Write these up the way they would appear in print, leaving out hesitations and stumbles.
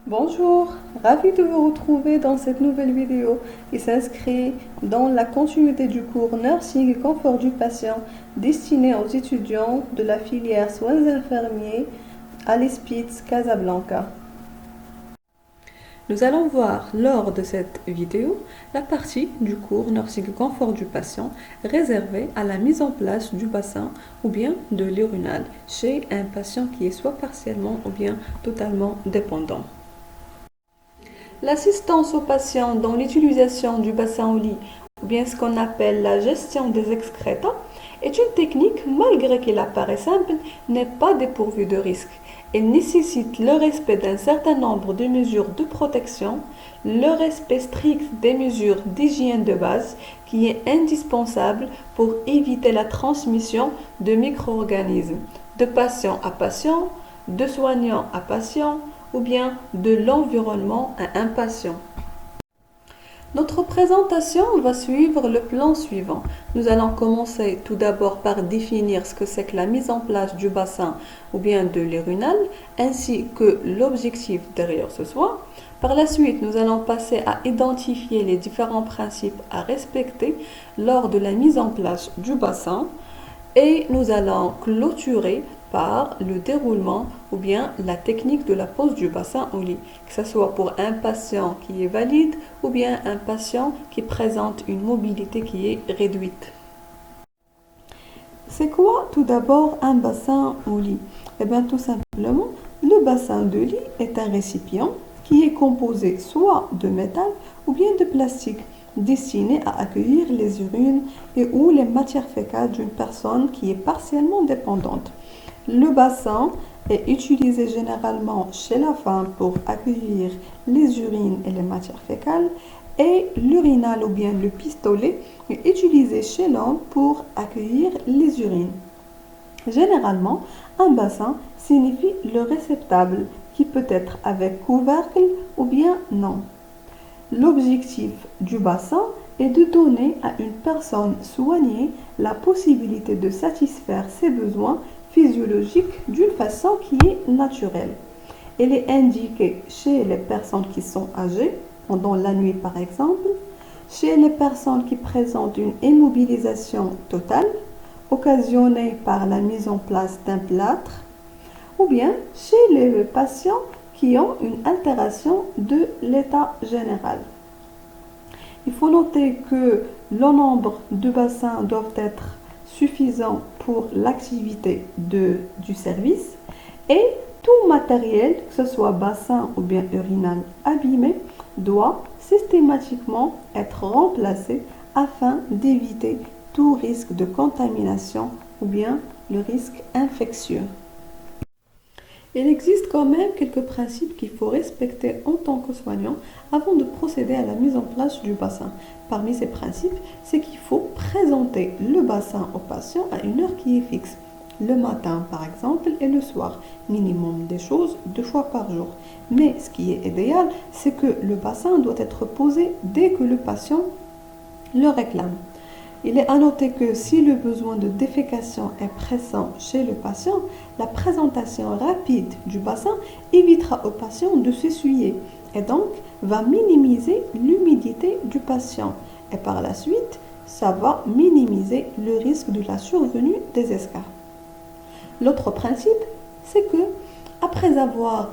Bonjour, ravi de vous retrouver dans cette nouvelle vidéo qui s'inscrit dans la continuité du cours Nursing et confort du patient destiné aux étudiants de la filière soins infirmiers à l'Hospice Casablanca. Nous allons voir lors de cette vidéo la partie du cours Nursing et confort du patient réservée à la mise en place du bassin ou bien de l'urinal chez un patient qui est soit partiellement ou bien totalement dépendant. L'assistance aux patients dans l'utilisation du bassin au lit, ou bien ce qu'on appelle la gestion des excrétants, est une technique, malgré qu'elle apparaît simple, n'est pas dépourvue de risques. Elle nécessite le respect d'un certain nombre de mesures de protection, le respect strict des mesures d'hygiène de base, qui est indispensable pour éviter la transmission de micro-organismes, de patient à patient, de soignant à patient, ou bien de l'environnement à un patient. Notre présentation va suivre le plan suivant. Nous allons commencer tout d'abord par définir ce que c'est que la mise en place du bassin ou bien de l'urinal, ainsi que l'objectif derrière ce soin. Par la suite, nous allons passer à identifier les différents principes à respecter lors de la mise en place du bassin et nous allons clôturer par le déroulement ou bien la technique de la pose du bassin au lit, que ce soit pour un patient qui est valide ou bien un patient qui présente une mobilité qui est réduite. C'est quoi tout d'abord un bassin au lit? Eh bien tout simplement, le bassin de lit est un récipient qui est composé soit de métal ou bien de plastique, destiné à accueillir les urines et ou les matières fécales d'une personne qui est partiellement dépendante. Le bassin est utilisé généralement chez la femme pour accueillir les urines et les matières fécales et l'urinal ou bien le pistolet est utilisé chez l'homme pour accueillir les urines. Généralement, un bassin signifie le réceptacle qui peut être avec couvercle ou bien non. L'objectif du bassin est de donner à une personne soignée la possibilité de satisfaire ses besoins physiologique d'une façon qui est naturelle. Elle est indiquée chez les personnes qui sont âgées, pendant la nuit par exemple, chez les personnes qui présentent une immobilisation totale, occasionnée par la mise en place d'un plâtre, ou bien chez les patients qui ont une altération de l'état général. Il faut noter que le nombre de bassins doivent être suffisant pour l'activité du service et tout matériel, que ce soit bassin ou bien urinal abîmé, doit systématiquement être remplacé afin d'éviter tout risque de contamination ou bien le risque infectieux. Il existe quand même quelques principes qu'il faut respecter en tant que soignant avant de procéder à la mise en place du bassin. Parmi ces principes, c'est qu'il faut présenter le bassin au patient à une heure qui est fixe. Le matin, par exemple, et le soir. Minimum des choses 2 fois par jour. Mais ce qui est idéal, c'est que le bassin doit être posé dès que le patient le réclame. Il est à noter que si le besoin de défécation est pressant chez le patient, la présentation rapide du bassin évitera au patient de s'essuyer et donc va minimiser l'humidité du patient. Et par la suite, ça va minimiser le risque de la survenue des escarres. L'autre principe, c'est que après avoir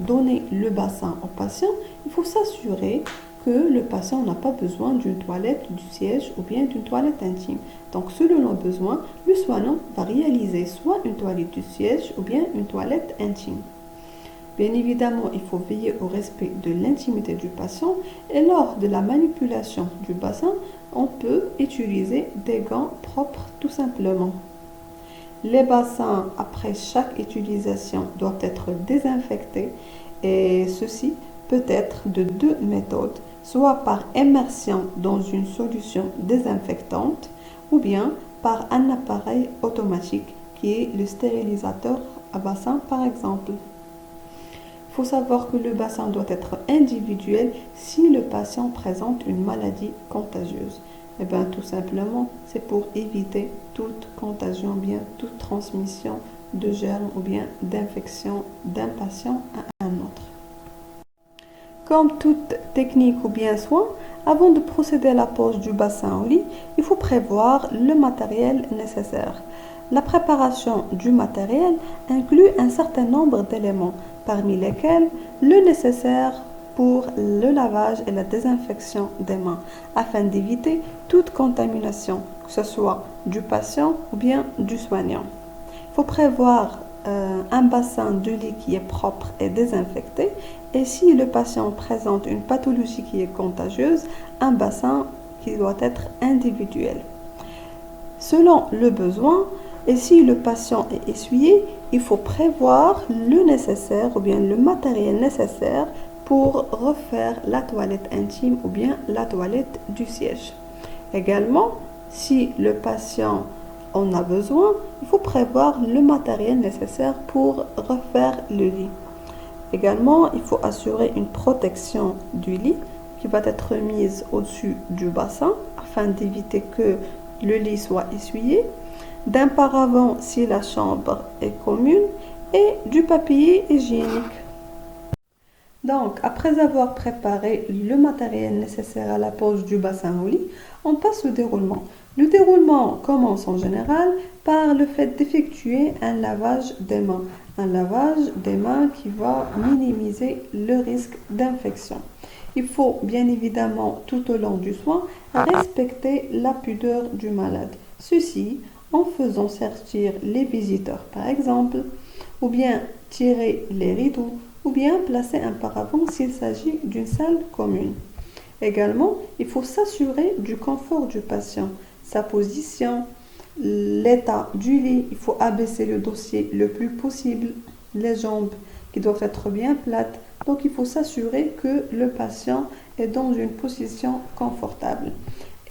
donné le bassin au patient, il faut s'assurer que le patient n'a pas besoin d'une toilette du siège ou bien d'une toilette intime. Donc, selon nos besoins, le soignant va réaliser soit une toilette du siège ou bien une toilette intime. Bien évidemment, il faut veiller au respect de l'intimité du patient et lors de la manipulation du bassin, on peut utiliser des gants propres tout simplement. Les bassins, après chaque utilisation, doivent être désinfectés et ceci peut être de 2 méthodes, soit par immersion dans une solution désinfectante ou bien par un appareil automatique qui est le stérilisateur à bassin par exemple. Il faut savoir que le bassin doit être individuel si le patient présente une maladie contagieuse. Eh bien, tout simplement, c'est pour éviter toute contagion, bien toute transmission de germes ou bien d'infection d'un patient à un autre. Comme toute technique ou bien soin, avant de procéder à la pose du bassin au lit, il faut prévoir le matériel nécessaire. La préparation du matériel inclut un certain nombre d'éléments, parmi lesquels le nécessaire pour le lavage et la désinfection des mains, afin d'éviter toute contamination, que ce soit du patient ou bien du soignant. Il faut prévoir un bassin de lit qui est propre et désinfecté, et si le patient présente une pathologie qui est contagieuse, un bassin qui doit être individuel. Selon le besoin, et si le patient est essuyé, il faut prévoir le nécessaire ou bien le matériel nécessaire pour refaire la toilette intime ou bien la toilette du siège. Également, si le patient en a besoin, il faut prévoir le matériel nécessaire pour refaire le lit. Également, il faut assurer une protection du lit qui va être mise au-dessus du bassin afin d'éviter que le lit soit essuyé, d'un paravent si la chambre est commune et du papier hygiénique. Donc, après avoir préparé le matériel nécessaire à la pose du bassin au lit, on passe au déroulement. Le déroulement commence en général par le fait d'effectuer un lavage des mains. Un lavage des mains qui va minimiser le risque d'infection. Il faut bien évidemment tout au long du soin respecter la pudeur du malade. Ceci en faisant sortir les visiteurs par exemple, ou bien tirer les rideaux, ou bien placer un paravent s'il s'agit d'une salle commune. Également, il faut s'assurer du confort du patient, sa position, l'état du lit. Il faut abaisser le dossier le plus possible, les jambes qui doivent être bien plates. Donc, il faut s'assurer que le patient est dans une position confortable.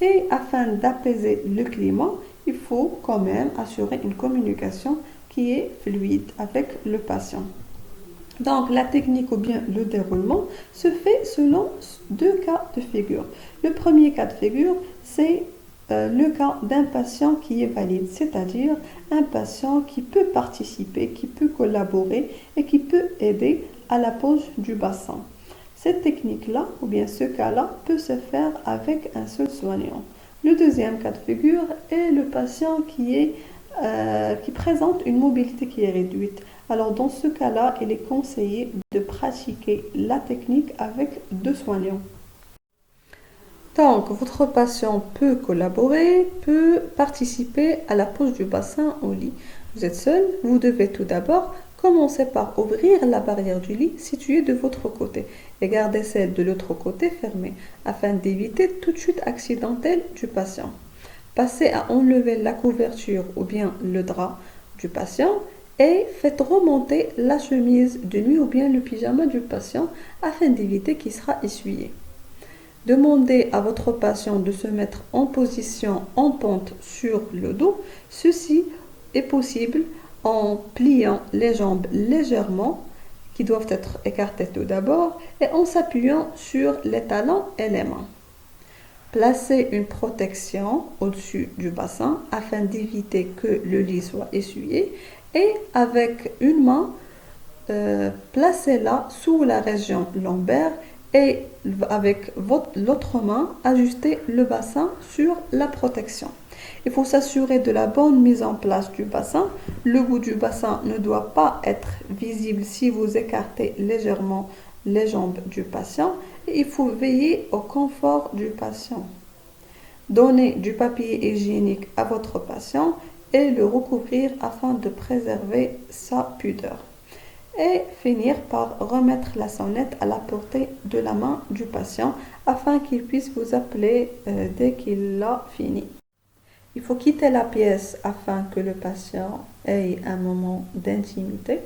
Et afin d'apaiser le climat, il faut quand même assurer une communication qui est fluide avec le patient. Donc, la technique ou bien le déroulement se fait selon deux cas de figure. Le premier cas de figure, c'est le cas d'un patient qui est valide, c'est-à-dire un patient qui peut participer, qui peut collaborer et qui peut aider à la pose du bassin. Cette technique-là, ou bien ce cas-là, peut se faire avec un seul soignant. Le deuxième cas de figure est le patient qui présente une mobilité qui est réduite. Alors dans ce cas-là, il est conseillé de pratiquer la technique avec deux soignants. Donc, votre patient peut collaborer, peut participer à la pose du bassin au lit. Vous êtes seul, vous devez tout d'abord commencer par ouvrir la barrière du lit située de votre côté et garder celle de l'autre côté fermée afin d'éviter toute chute accidentelle du patient. Passez à enlever la couverture ou bien le drap du patient et faites remonter la chemise de nuit ou bien le pyjama du patient afin d'éviter qu'il sera essuyé. Demandez à votre patient de se mettre en position en pente sur le dos. Ceci est possible en pliant les jambes légèrement, qui doivent être écartées tout d'abord, et en s'appuyant sur les talons et les mains. Placez une protection au-dessus du bassin afin d'éviter que le lit soit essuyé et avec une main, placez-la sous la région lombaire et avec l'autre main, ajustez le bassin sur la protection. Il faut s'assurer de la bonne mise en place du bassin. Le bout du bassin ne doit pas être visible si vous écartez légèrement les jambes du patient. Et il faut veiller au confort du patient. Donnez du papier hygiénique à votre patient et le recouvrir afin de préserver sa pudeur. Et finir par remettre la sonnette à la portée de la main du patient afin qu'il puisse vous appeler dès qu'il a fini. Il faut quitter la pièce afin que le patient ait un moment d'intimité,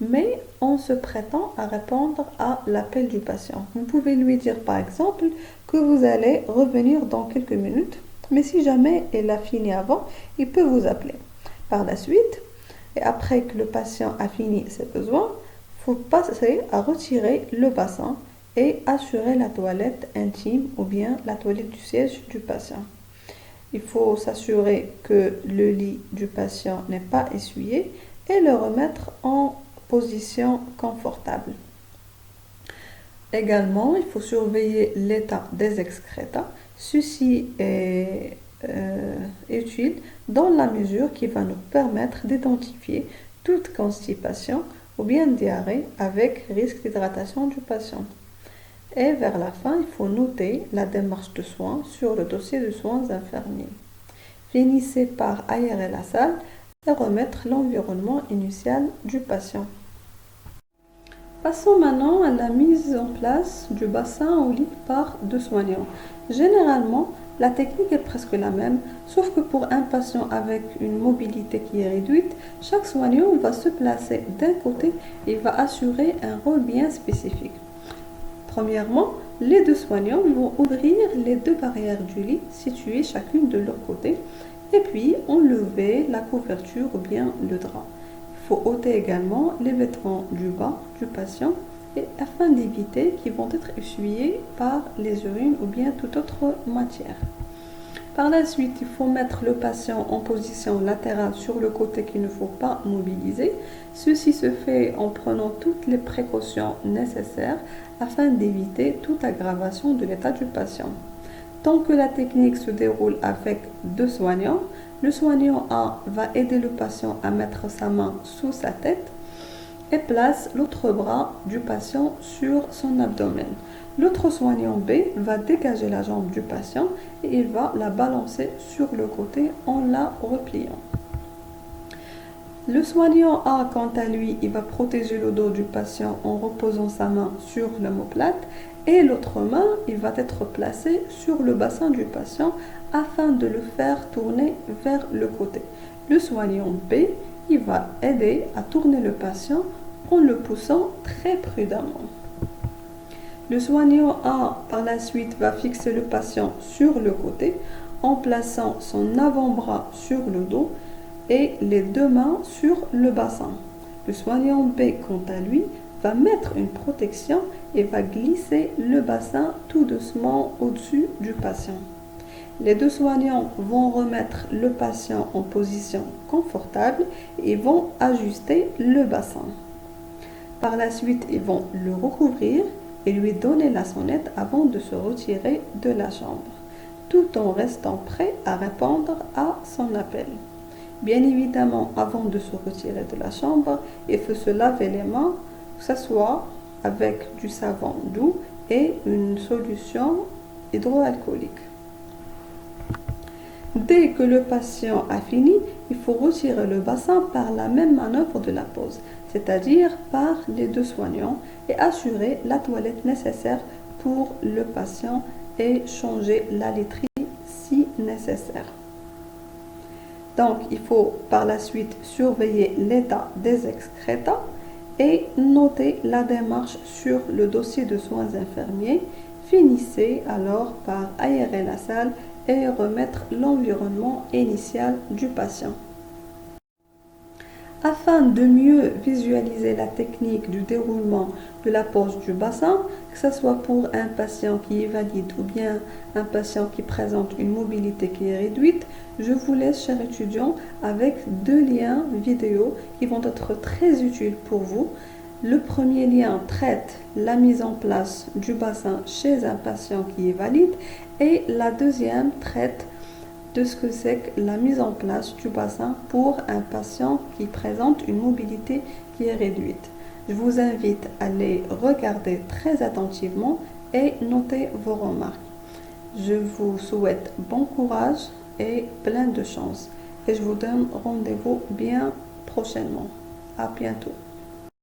mais en se prêtant à répondre à l'appel du patient. Vous pouvez lui dire par exemple que vous allez revenir dans quelques minutes, mais si jamais il a fini avant, il peut vous appeler. Par la suite, et après que le patient a fini ses besoins, il faut passer à retirer le bassin et assurer la toilette intime ou bien la toilette du siège du patient. Il faut s'assurer que le lit du patient n'est pas essuyé et le remettre en position confortable. Également, il faut surveiller l'état des excréta. Ceci est utile dans la mesure qui va nous permettre d'identifier toute constipation ou bien diarrhée avec risque d'hydratation du patient. Et vers la fin, il faut noter la démarche de soins sur le dossier de soins infirmiers. Finissez par aérer la salle et remettre l'environnement initial du patient. Passons maintenant à la mise en place du bassin au lit par deux soignants. Généralement, la technique est presque la même, sauf que pour un patient avec une mobilité qui est réduite, chaque soignant va se placer d'un côté et va assurer un rôle bien spécifique. Premièrement, les deux soignants vont ouvrir les deux barrières du lit situées chacune de leur côté et puis enlever la couverture ou bien le drap. Il faut ôter également les vêtements du bas du patient afin d'éviter qu'ils vont être essuyés par les urines ou bien toute autre matière. Par la suite, il faut mettre le patient en position latérale sur le côté qu'il ne faut pas mobiliser. Ceci se fait en prenant toutes les précautions nécessaires afin d'éviter toute aggravation de l'état du patient. Tant que la technique se déroule avec deux soignants, le soignant A va aider le patient à mettre sa main sous sa tête et place l'autre bras du patient sur son abdomen. L'autre soignant B va dégager la jambe du patient et il va la balancer sur le côté en la repliant. Le soignant A, quant à lui, il va protéger le dos du patient en reposant sa main sur l'omoplate et l'autre main, il va être placé sur le bassin du patient afin de le faire tourner vers le côté. Le soignant B, il va aider à tourner le patient en le poussant très prudemment. Le soignant A, par la suite, va fixer le patient sur le côté en plaçant son avant-bras sur le dos et les deux mains sur le bassin. Le soignant B, quant à lui, va mettre une protection et va glisser le bassin tout doucement au-dessus du patient. Les deux soignants vont remettre le patient en position confortable et vont ajuster le bassin. Par la suite, ils vont le recouvrir et lui donner la sonnette avant de se retirer de la chambre, tout en restant prêt à répondre à son appel. Bien évidemment, avant de se retirer de la chambre, il faut se laver les mains, que ce soit avec du savon doux et une solution hydroalcoolique. Dès que le patient a fini, il faut retirer le bassin par la même manœuvre de la pose, c'est-à-dire par les deux soignants, et assurer la toilette nécessaire pour le patient et changer la literie si nécessaire. Donc, il faut par la suite surveiller l'état des excréta et noter la démarche sur le dossier de soins infirmiers. Finissez alors par aérer la salle et remettre l'environnement initial du patient. Afin de mieux visualiser la technique du déroulement de la pose du bassin, que ce soit pour un patient qui est valide ou bien un patient qui présente une mobilité qui est réduite, je vous laisse, chers étudiants, avec deux liens vidéo qui vont être très utiles pour vous. Le premier lien traite la mise en place du bassin chez un patient qui est valide et la deuxième traite de ce que c'est que la mise en place du bassin pour un patient qui présente une mobilité qui est réduite. Je vous invite à les regarder très attentivement et noter vos remarques. Je vous souhaite bon courage et plein de chance. Et je vous donne rendez-vous bien prochainement. À bientôt.